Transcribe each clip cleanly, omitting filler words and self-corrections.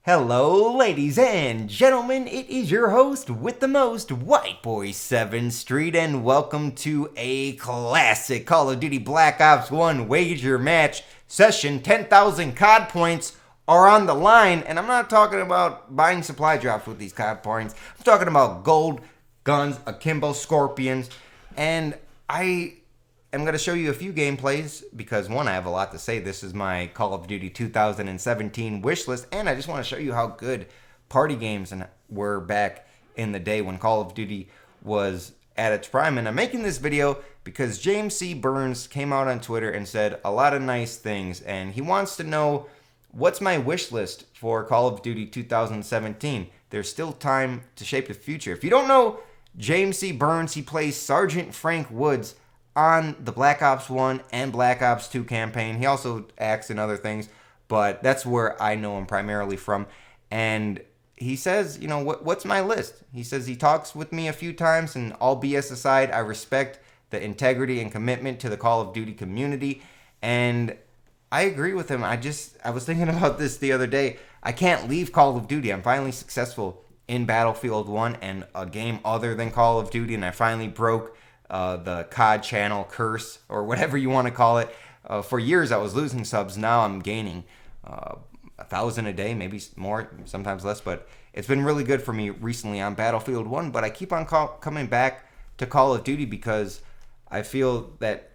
Hello, ladies and gentlemen. It is your host with the most, White Boy 7th Street, and welcome to a classic Call of Duty Black Ops 1 wager match session. 10,000 COD points are on the line, and I'm not talking about buying supply drops with these COD points. I'm talking about gold, guns, akimbo, scorpions, and I'm going to show you a few gameplays because, one, I have a lot to say. This is my Call of Duty 2017 wish list, and I just want to show you how good party games were back in the day when Call of Duty was at its prime. And I'm making this video because James C. Burns came out on Twitter and said a lot of nice things, and he wants to know what's my wish list for Call of Duty 2017. There's still time to shape the future. If you don't know James C. Burns, he plays Sergeant Frank Woods on the Black Ops 1 and Black Ops 2 campaign. He also acts in other things, but that's where I know him primarily from. And he says, you know, what's my list? He says he talks with me a few times, and all BS aside, I respect the integrity and commitment to the Call of Duty community. And I agree with him. I was thinking about this the other day. I can't leave Call of Duty. I'm finally successful in Battlefield 1 and a game other than Call of Duty, and I finally broke the COD channel curse, or whatever you want to call it. For years I was losing subs. Now I'm gaining 1,000 a day, maybe more, sometimes less, but it's been really good for me recently on Battlefield 1. But I keep on coming back to Call of Duty because I feel that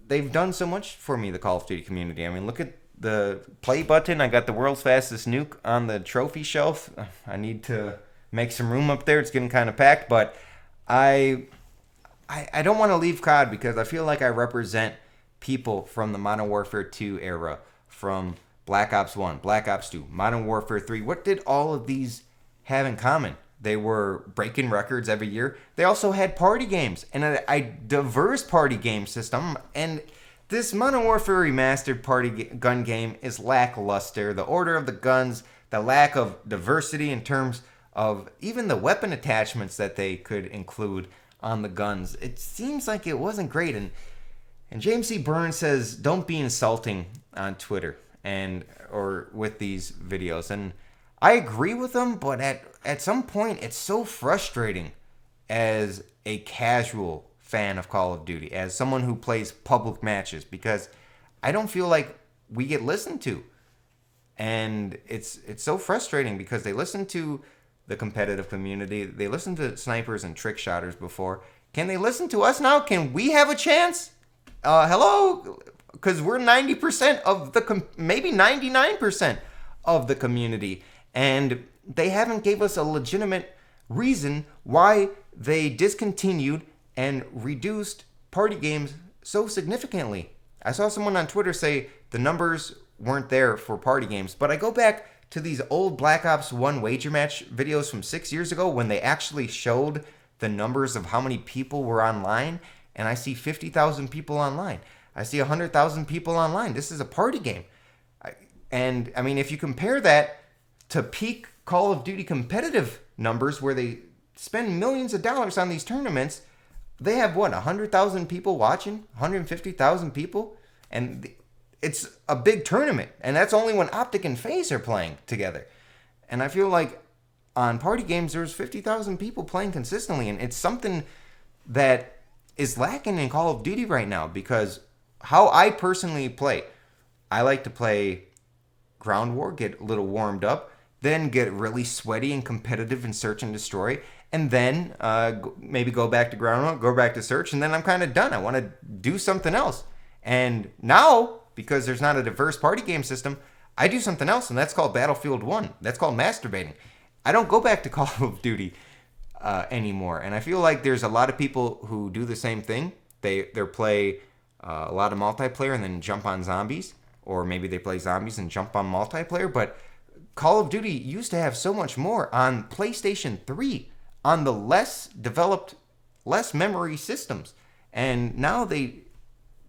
they've done so much for me, the Call of Duty community. I mean, look at the play button. I got the world's fastest nuke on the trophy shelf. I need to make some room up there. It's getting kind of packed, but I don't want to leave COD because I feel like I represent people from the Modern Warfare 2 era, from Black Ops 1, Black Ops 2, Modern Warfare 3. What did all of these have in common? They were breaking records every year. They also had party games and a diverse party game system. And this Modern Warfare Remastered gun game is lackluster. The order of the guns, the lack of diversity in terms of even the weapon attachments that they could include on the guns. It seems like it wasn't great. And James C. Burns says, don't be insulting on Twitter or with these videos. And I agree with him, but at some point, it's so frustrating as a casual fan of Call of Duty, as someone who plays public matches, because I don't feel like we get listened to. And it's so frustrating because they listen to the competitive community. They listen to snipers and trick shotters before. Can they listen to us now? Can we have a chance? Hello? Because we're 90% of maybe 99% of the community. And they haven't gave us a legitimate reason why they discontinued and reduced party games so significantly. I saw someone on Twitter say the numbers weren't there for party games, but I go back to these old Black Ops 1 wager match videos from 6 years ago when they actually showed the numbers of how many people were online, and I see 50,000 people online. I see 100,000 people online. This is a party game. And I mean, if you compare that to peak Call of Duty competitive numbers where they spend millions of dollars on these tournaments, they have what, 100,000 people watching, 150,000 people, and it's a big tournament, and that's only when Optic and FaZe are playing together. And I feel like on party games, there's 50,000 people playing consistently, and it's something that is lacking in Call of Duty right now, because how I personally play, I like to play ground war, get a little warmed up, then get really sweaty and competitive in search and destroy, and then maybe go back to ground war, go back to search, and then I'm kind of done. I want to do something else. And now, because there's not a diverse party game system, I do something else, and that's called Battlefield 1. That's called masturbating. I don't go back to Call of Duty anymore. And I feel like there's a lot of people who do the same thing. They play a lot of multiplayer and then jump on zombies, or maybe they play zombies and jump on multiplayer. But Call of Duty used to have so much more on PlayStation 3, on the less developed, less memory systems. And now they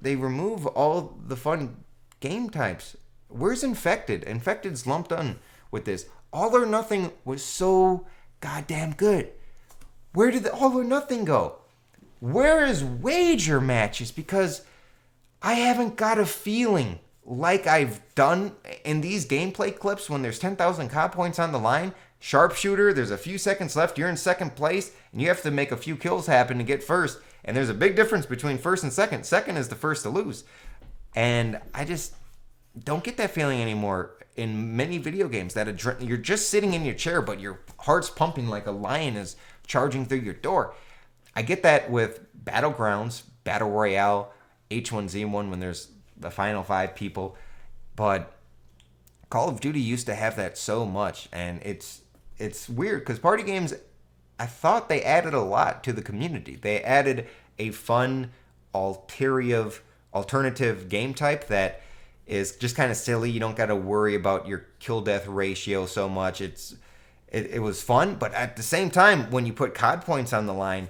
remove all the fun game types. Where's Infected? Infected's lumped on with this. All or Nothing was so goddamn good. Where did the All or Nothing go? Where is wager matches? Because I haven't got a feeling like I've done in these gameplay clips when there's 10,000 COD points on the line. Sharpshooter, there's a few seconds left, you're in second place, and you have to make a few kills happen to get first. And there's a big difference between first and second. Second is the first to lose. And I just don't get that feeling anymore in many video games. That you're just sitting in your chair, but your heart's pumping like a lion is charging through your door. I get that with Battlegrounds, Battle Royale, H1Z1 when there's the final 5 people. But Call of Duty used to have that so much, and it's weird because party games, I thought they added a lot to the community. They added a fun alternative game type that is just kind of silly. You don't got to worry about your kill death ratio so much. It was fun, but at the same time, when you put COD points on the line,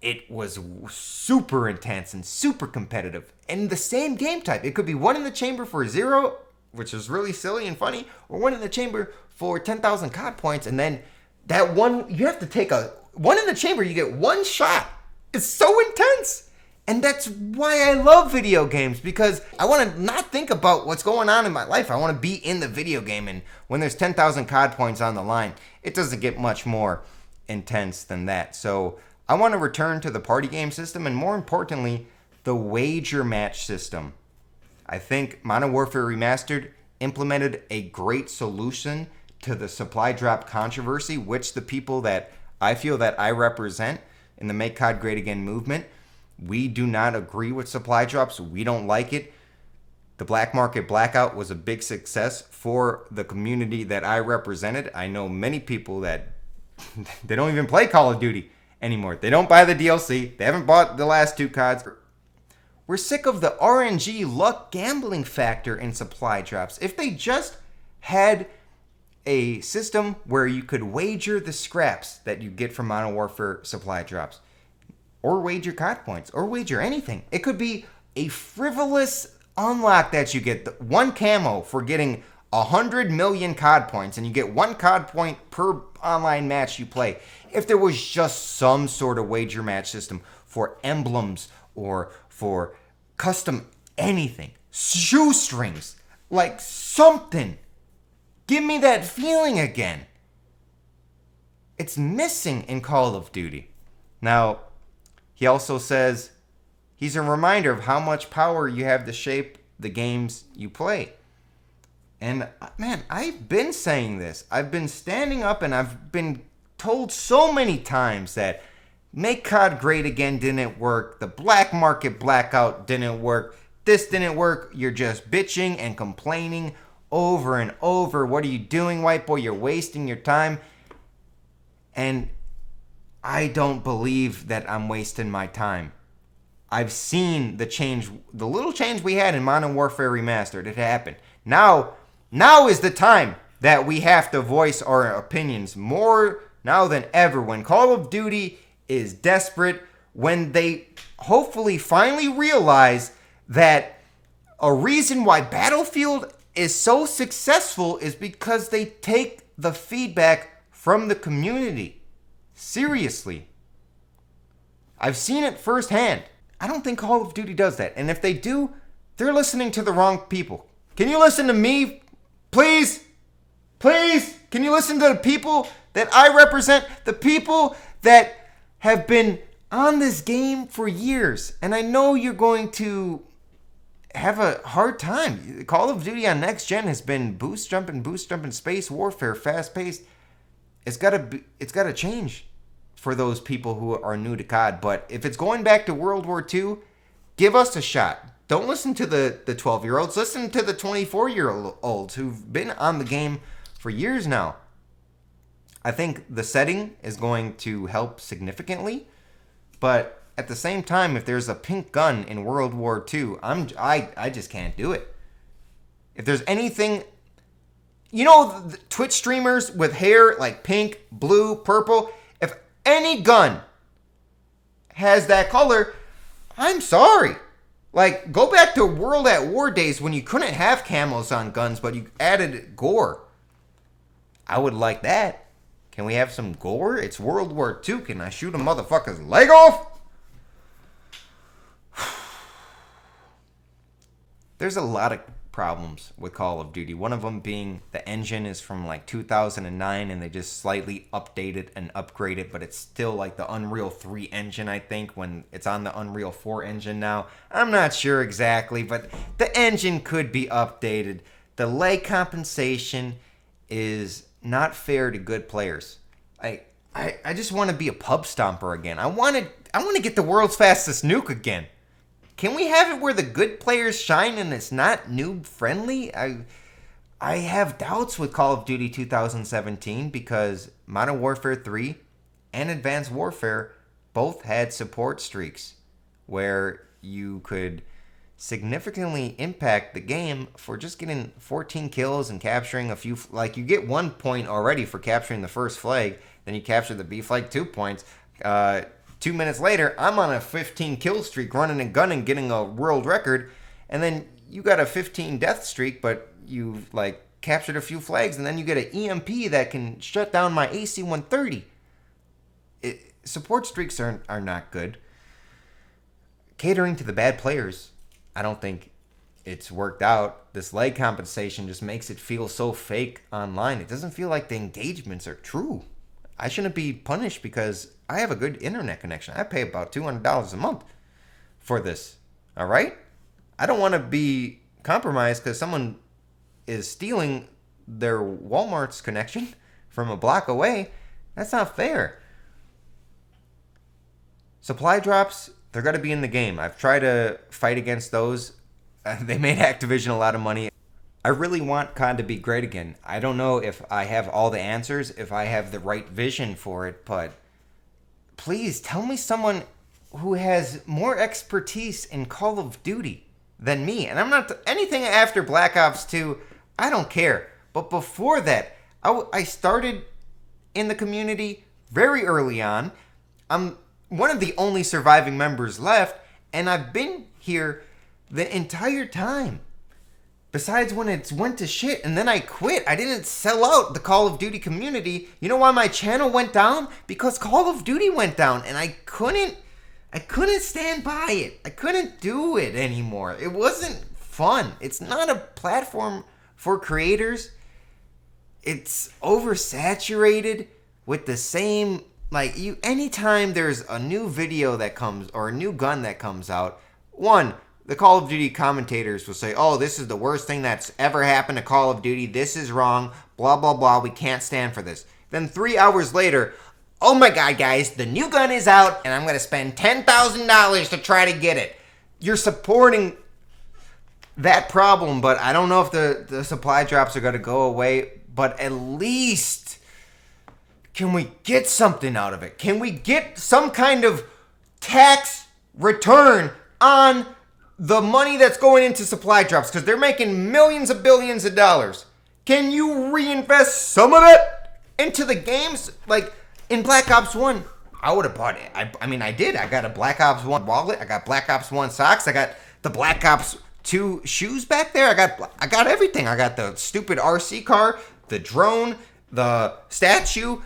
it was super intense and super competitive. And the same game type. It could be one in the chamber for 0, which is really silly and funny, or one in the chamber for 10,000 COD points, and then that one, you have to take one in the chamber, you get one shot. It's so intense. And that's why I love video games, because I want to not think about what's going on in my life. I want to be in the video game, and when there's 10,000 COD points on the line, it doesn't get much more intense than that. So I want to return to the party game system, and more importantly, the wager match system. I think Modern Warfare Remastered implemented a great solution to the supply drop controversy, which the people that I feel that I represent in the Make COD Great Again movement, we do not agree with supply drops. We don't like it. The Black Market Blackout was a big success for the community that I represented. I know many people that they don't even play Call of Duty anymore. They don't buy the DLC. They haven't bought the last 2 CODs. We're sick of the RNG luck gambling factor in supply drops. If they just had a system where you could wager the scraps that you get from Modern Warfare supply drops, or wager COD points, or wager anything. It could be a frivolous unlock that you get, one camo for getting 100 million COD points, and you get 1 COD point per online match you play. If there was just some sort of wager match system for emblems or for custom anything, shoestrings, like something. Give me that feeling again. It's missing in Call of Duty. Now, he also says he's a reminder of how much power you have to shape the games you play. And man, I've been saying this. I've been standing up and I've been told so many times that Make COD Great Again didn't work. The Black Market Blackout didn't work. This didn't work. You're just bitching and complaining over and over. What are you doing, white boy? You're wasting your time. And I don't believe that I'm wasting my time. I've seen the change, the little change we had in Modern Warfare Remastered. It happened. Now is the time that we have to voice our opinions more now than ever. When Call of Duty is desperate, when they hopefully finally realize that a reason why Battlefield is so successful is because they take the feedback from the community seriously. I've seen it firsthand. I don't think Call of Duty does that. And if they do, they're listening to the wrong people. Can you listen to me? Please? Please? Can you listen to the people that I represent? The people that have been on this game for years. And I know you're going to have a hard time. Call of Duty on next gen has been boost jumping, space warfare, fast paced. It's gotta change for those people who are new to COD. But if it's going back to World War II, give us a shot. Don't listen to the 12-year-olds. Listen to the 24-year-olds who've been on the game for years now. I think the setting is going to help significantly, but at the same time, if there's a pink gun in World War II, I just can't do it. If there's anything, you know, the Twitch streamers with hair like pink, blue, purple, if any gun has that color, I'm sorry. Like, go back to World at War days when you couldn't have camos on guns, but you added gore. I would like that. Can we have some gore? It's World War II. Can I shoot a motherfucker's leg off? There's a lot of problems with Call of Duty. One of them being the engine is from like 2009 and they just slightly updated and upgraded, but it's still like the Unreal 3 engine, I think, when it's on the Unreal 4 engine now. I'm not sure exactly, but the engine could be updated. The lag compensation is not fair to good players. I just want to be a pub stomper again. I want to get the world's fastest nuke again. Can we have it where the good players shine and it's not noob friendly? I have doubts with Call of Duty 2017 because Modern Warfare 3 and Advanced Warfare both had support streaks where you could significantly impact the game for just getting 14 kills and capturing a few. Like, you get 1 point already for capturing the first flag, then you capture the B flag, 2 points. 2 minutes later, I'm on a 15 kill streak, running and gunning, getting a world record, and then you got a 15 death streak, but you've like captured a few flags, and then you get an EMP that can shut down my AC-130. Support streaks are not good. Catering to the bad players, I don't think it's worked out. This lag compensation just makes it feel so fake online. It doesn't feel like the engagements are true. I shouldn't be punished because I have a good internet connection. I pay about $200 a month for this. All right? I don't want to be compromised because someone is stealing their Walmart's connection from a block away. That's not fair. Supply drops, they're going to be in the game. I've tried to fight against those. They made Activision a lot of money. I really want COD to be great again. I don't know if I have all the answers, if I have the right vision for it, but please tell me someone who has more expertise in Call of Duty than me. And I'm not anything after Black Ops 2, I don't care. But before that, I started in the community very early on. I'm one of the only surviving members left, and I've been here the entire time. Besides when it went to shit and then I quit. I didn't sell out the Call of Duty community. You know why my channel went down? Because Call of Duty went down and I couldn't stand by it. I couldn't do it anymore. It wasn't fun. It's not a platform for creators. It's oversaturated with the same, like, anytime there's a new video that comes or a new gun that comes out, the Call of Duty commentators will say, oh, this is the worst thing that's ever happened to Call of Duty. This is wrong. Blah, blah, blah. We can't stand for this. Then 3 hours later, oh my God, guys, the new gun is out and I'm going to spend $10,000 to try to get it. You're supporting that problem, but I don't know if the supply drops are going to go away. But at least, can we get something out of it? Can we get some kind of tax return on the money that's going into supply drops? Because they're making millions of billions of dollars. Can you reinvest some of it into the games? Like in Black Ops 1, I would have bought it. I did. I got a Black Ops 1 wallet. I got Black Ops 1 socks. I got the Black Ops 2 shoes back there. I got everything. I got the stupid RC car, the drone, the statue,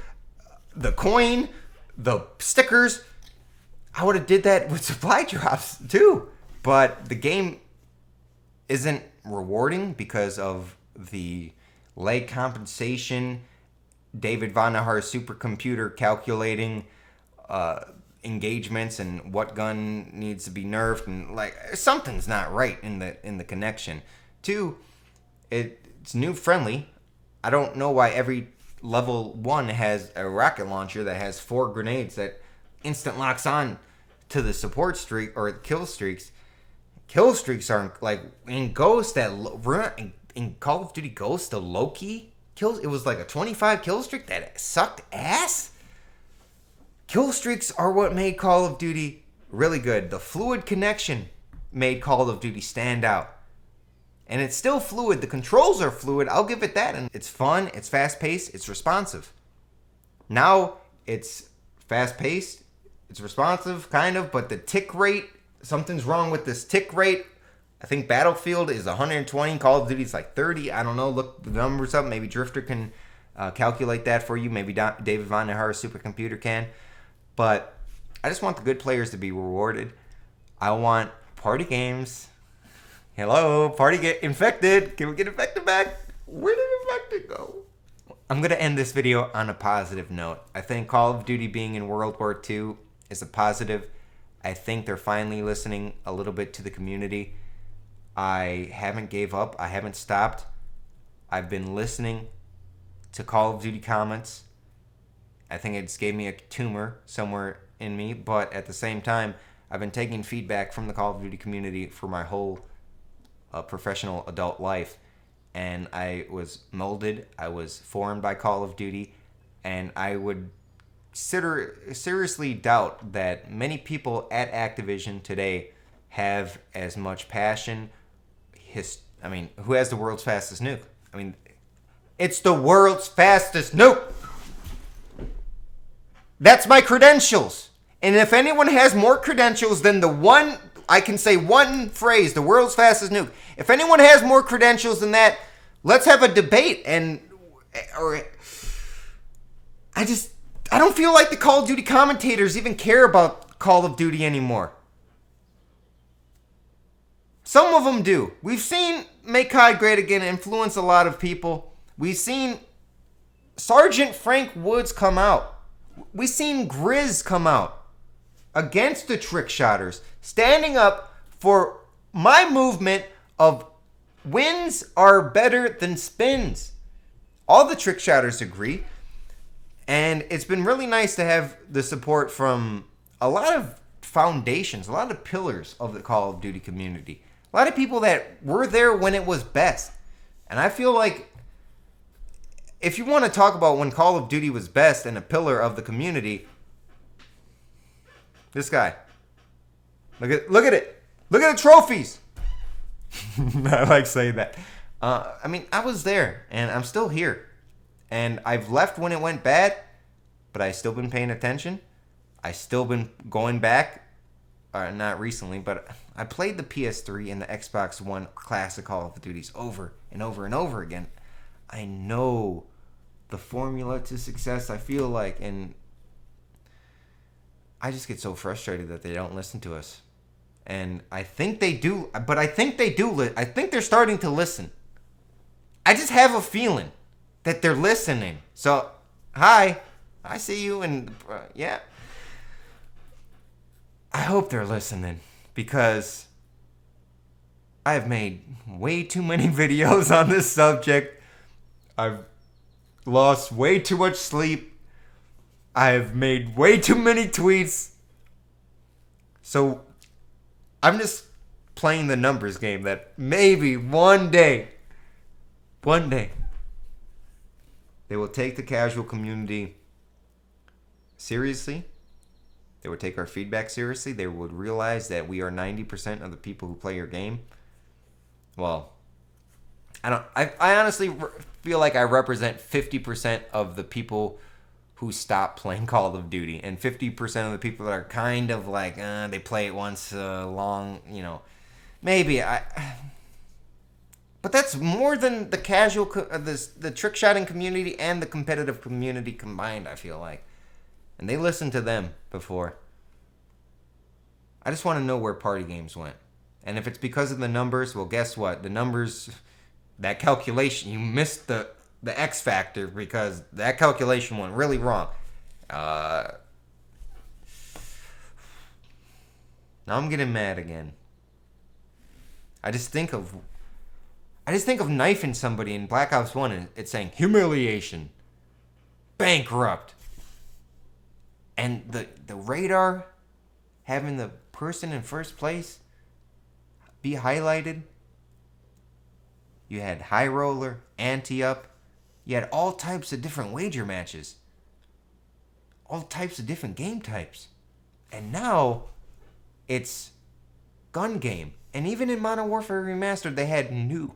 the coin, the stickers. I would have did that with supply drops too. But the game isn't rewarding because of the lag compensation, David Vonahar's supercomputer calculating engagements and what gun needs to be nerfed, and like something's not right in the connection. 2, it's noob friendly. I don't know why every level 1 has a rocket launcher that has 4 grenades that instant locks on to the support streak or kill streaks. Kill streaks aren't like in Ghost in Call of Duty Ghost, the low-key kills. It was like a 25 kill streak that sucked ass. Kill streaks are what made Call of Duty really good. The fluid connection made Call of Duty stand out. And it's still fluid. The controls are fluid. I'll give it that. And it's fun. It's fast-paced. It's responsive. Now it's fast-paced. It's responsive, kind of. But the tick rate, something's wrong with this tick rate. I think Battlefield is 120. Call of Duty is like 30. I don't know. Look the numbers up. Maybe Drifter can calculate that for you. Maybe David Vonahar's supercomputer can. But I just want the good players to be rewarded. I want party games Hello, party get infected. Can we get infected back? Where did infected go? I'm going to end this video on a positive note. I think Call of Duty being in World War II is a positive. I think they're finally listening a little bit to the community. I haven't gave up. I haven't stopped. I've been listening to Call of Duty comments. I think it's gave me a tumor somewhere in me, but at the same time, I've been taking feedback from the Call of Duty community for my whole professional adult life, and I was molded, I was formed by Call of Duty, and I would seriously doubt that many people at Activision today have as much passion. Who has the world's fastest nuke? I mean, it's the world's fastest nuke. That's my credentials. And if anyone has more credentials than the one, I can say one phrase, the world's fastest nuke. If anyone has more credentials than that, let's have a debate. I don't feel like the Call of Duty commentators even care about Call of Duty anymore. Some of them do. We've seen Make COD Great Again influence a lot of people. We've seen Sergeant Frank Woods come out. We've seen Grizz come out against the trick shotters, standing up for my movement of wins are better than spins. All the trick shotters agree. And it's been really nice to have the support from a lot of foundations, a lot of pillars of the Call of Duty community. A lot of people that were there when it was best. And I feel like if you want to talk about when Call of Duty was best and a pillar of the community, this guy. Look at it. Look at the trophies. I like saying that. I was there and I'm still here. And I've left when it went bad, but I've still been paying attention. I've still been going back. Not recently, but I played the PS3 and the Xbox One classic Call of Duties over and over and over again. I know the formula to success, I feel like, and I just get so frustrated that they don't listen to us. And I think they do, but I think they do. I think they're starting to listen. I just have a feeling that they're listening. So, hi, I see you, and yeah. I hope they're listening because I've made way too many videos on this subject. I've lost way too much sleep. I've made way too many tweets. So I'm just playing the numbers game that maybe one day, they will take the casual community seriously. They would take our feedback seriously. They would realize that we are 90% of the people who play your game. Well, I honestly feel like I represent 50% of the people who stop playing Call of Duty, and 50% of the people that are kind of like, they play it once long, maybe but that's more than the casual, the trick shotting community and the competitive community combined, I feel like. And they listened to them before. I just want to know where party games went. And if it's because of the numbers, well, guess what? The numbers, that calculation, you missed the X factor because that calculation went really wrong. Now I'm getting mad again. I just think of knifing somebody in Black Ops 1 and it's saying humiliation, bankrupt. And the radar, having the person in first place be highlighted. You had high roller, ante-up. You had all types of different wager matches. All types of different game types. And now, it's gun game. And even in Modern Warfare Remastered, they had new...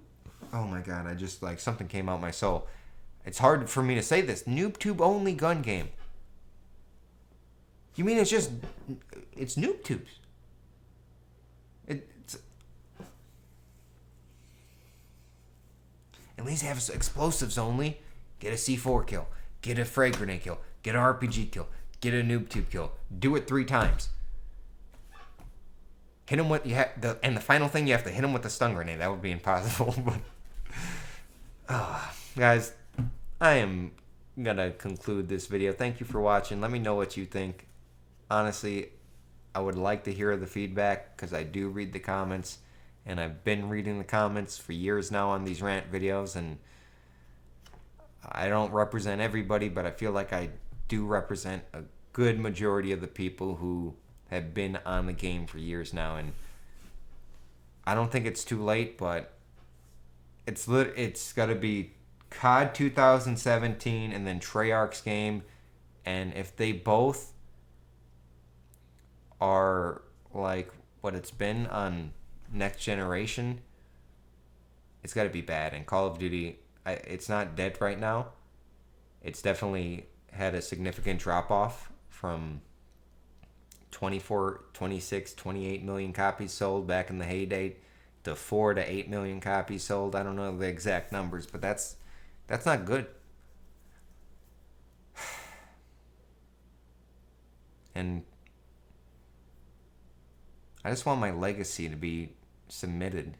Oh my god, I just, something came out my soul. It's hard for me to say this. Noob tube only gun game. You mean it's noob tubes? It's at least have explosives only. Get a C4 kill. Get a frag grenade kill. Get an RPG kill. Get a noob tube kill. Do it 3 times. hit him with and the final thing, you have to hit him with the stun grenade. That would be impossible. But guys, I am gonna conclude this video. Thank you for watching. Let me know what you think. Honestly, I would like to hear the feedback because I do read the comments, and I've been reading the comments for years now on these rant videos, and I don't represent everybody, but I feel like I do represent a good majority of the people who have been on the game for years now. And I don't think it's too late, but it's got to be COD 2017 and then Treyarch's game, and if they both are like what it's been on next generation, it's got to be bad. And Call of Duty, it's not dead right now. It's definitely had a significant drop off from 24, 26, 28 million copies sold back in the heyday to 4 to 8 million copies sold. I don't know the exact numbers, but that's not good. And I just want my legacy to be submitted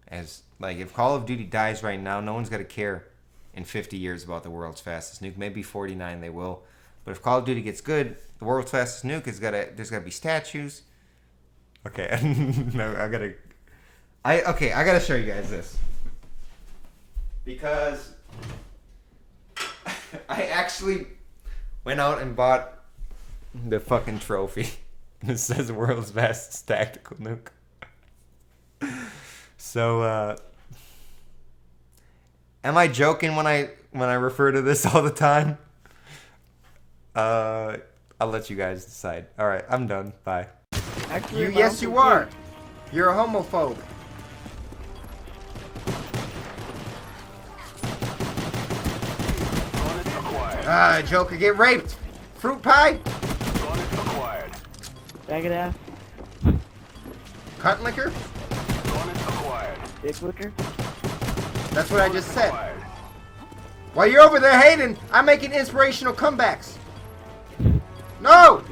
as, like, if Call of Duty dies right now, no one's going to care in 50 years about the world's fastest nuke. Maybe 49 they will. But if Call of Duty gets good, the world's fastest nuke there's got to be statues. Okay, no, I gotta show you guys this. Because I actually went out and bought the fucking trophy. It says world's fastest tactical nuke. So, am I joking when I refer to this all the time? I'll let you guys decide. All right, I'm done. Bye. Actually, yes, you are. You're a homophobe. Joker, get raped. Fruit pie. Bag it out. Cunt liquor. Dick liquor. That's what I just said. While you're over there hating, I'm making inspirational comebacks. No!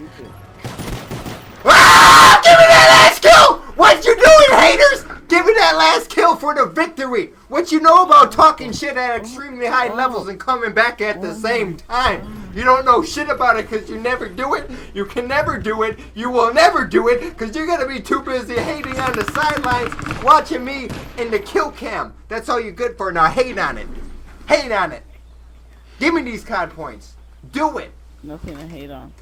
Ah! Give me that last kill! What you doing, haters? Give me that last kill for the victory. What you know about talking shit at extremely high levels and coming back at the same time? You don't know shit about it because you never do it. You can never do it. You will never do it because you're going to be too busy hating on the sidelines watching me in the kill cam. That's all you're good for. Now hate on it. Hate on it. Give me these COD points. Do it. Nothing to hate on.